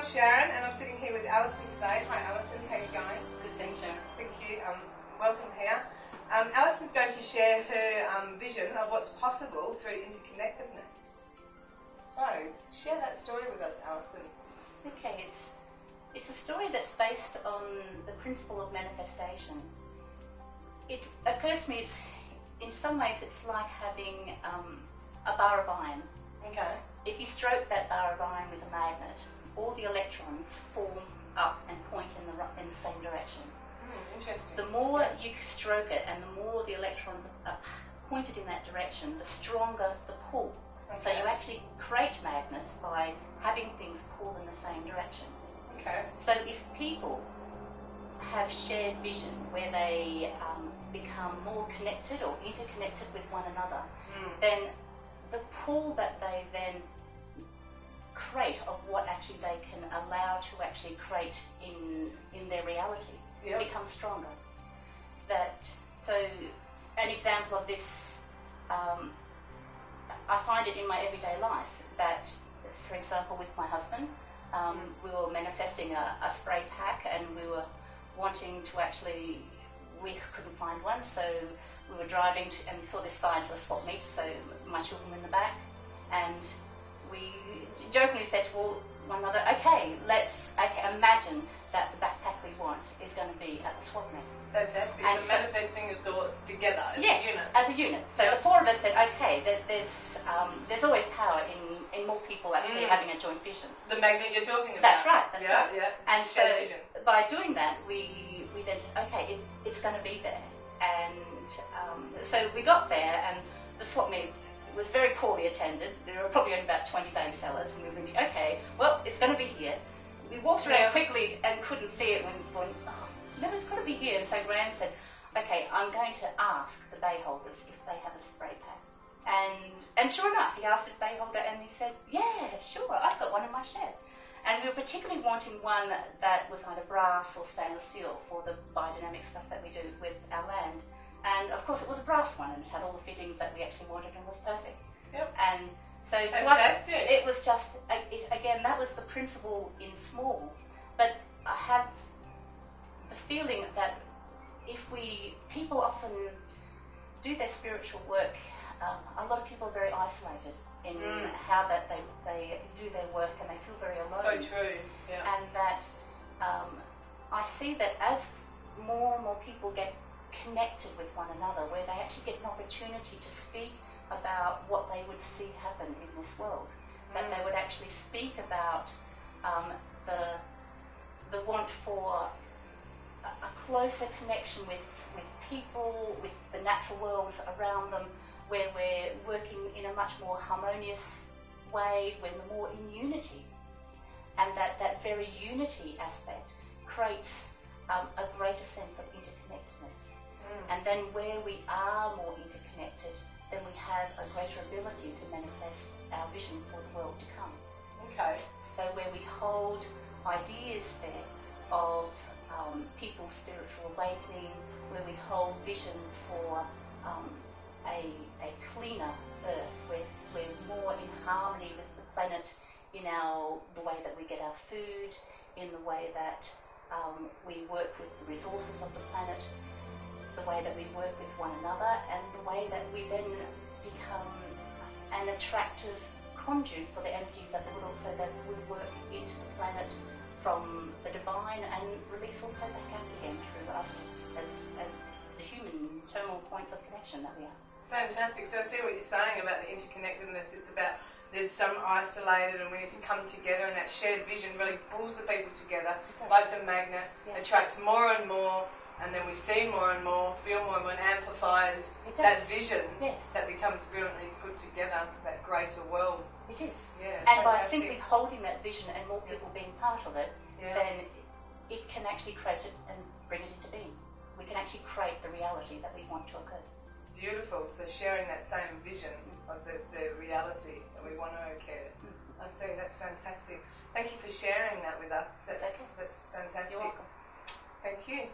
I'm Sharon, and I'm sitting here with Alison today. Hi Alison, how are you going? Good, thanks, Sharon. Thank you. Welcome here. Alison's going to share her vision of what's possible through interconnectedness. So, share that story with us, Alison. Okay, it's a story that's based on the principle of manifestation. It occurs to me, in some ways it's like having a bar of iron. Okay. If you stroke that bar of iron with a magnet, all the electrons form up and point in the same direction. Interesting. The more you stroke it and the more the electrons are pointed in that direction, the stronger the pull. Okay. So you actually create magnets by having things pull in the same direction. Okay. So if people have shared vision where they become more connected or interconnected with one another, then the pull that they then create of what actually they can allow to actually create in their reality becomes stronger. So an example of this, I find it in my everyday life that, for example, with my husband, we were manifesting a spray pack, and we were wanting to actually, we couldn't find one, so we were driving to, and we saw this sign for a swap meet, so my children were in the back, and we jokingly said to one another, okay, imagine that the backpack we want is going to be at the swap meet. Fantastic. And so manifesting your thoughts together as a yes, unit. as a unit. So the four of us said, okay, there's always power in more people actually having a joint vision. The magnet you're talking about. That's right. That's right. Yeah. And so vision. by doing that, we then said, okay, it's going to be there. And so we got there, and the swap meet was very poorly attended. There were probably only about 20 bag sellers, and we were thinking, okay, well, it's going to be here. We walked around quickly and couldn't see it when no, it's got to be here. And so Graham said, okay, I'm going to ask the bay holders if they have a spray pack. And sure enough, he asked this bay holder, and he said, yeah, sure, I've got one in my shed. And we were particularly wanting one that was either brass or stainless steel for the biodynamic stuff that we do with our land. And of course it was a brass one, and it had all the fittings that we actually wanted and was perfect. Yep. And so to us, it was just, again, that was the principle in small. But I have the feeling that people often do their spiritual work, a lot of people are very isolated in how that they do their work, and they feel very alone. So true, yeah. And that I see that as more and more people get connected with one another, where they actually get an opportunity to speak about what they would see happen in this world, that they would actually speak about the want for a closer connection with people, with the natural worlds around them, where we're working in a much more harmonious way, when we're more in unity, and that very unity aspect creates a greater sense of interconnectedness. And then where we are more interconnected, then we have a greater ability to manifest our vision for the world to come. Okay. So where we hold ideas there of people's spiritual awakening, where we hold visions for a cleaner earth, where we're more in harmony with the planet in the way that we get our food, in the way that we work with the resources of the planet, the way that we work with one another, and the way that we then become an attractive conduit for the energies of the world, so that we work into the planet from the divine and release also back out again through us as the human terminal points of connection that we are. Fantastic. So I see what you're saying about the interconnectedness. It's about there's some isolated, and we need to come together, and that shared vision really pulls the people together, like the magnet, attracts more and more, and then we see more and more, feel more and more, and amplifies that vision that becomes brilliantly put together, that greater world. It is. Yeah, and fantastic. by simply holding that vision and more people being part of it, then it can actually create it and bring it into being. We can actually create the reality that we want to occur. Beautiful. So sharing that same vision of the reality that we want to occur. I see. That's fantastic. Thank you for sharing that with us. That's fantastic. You're welcome. Thank you.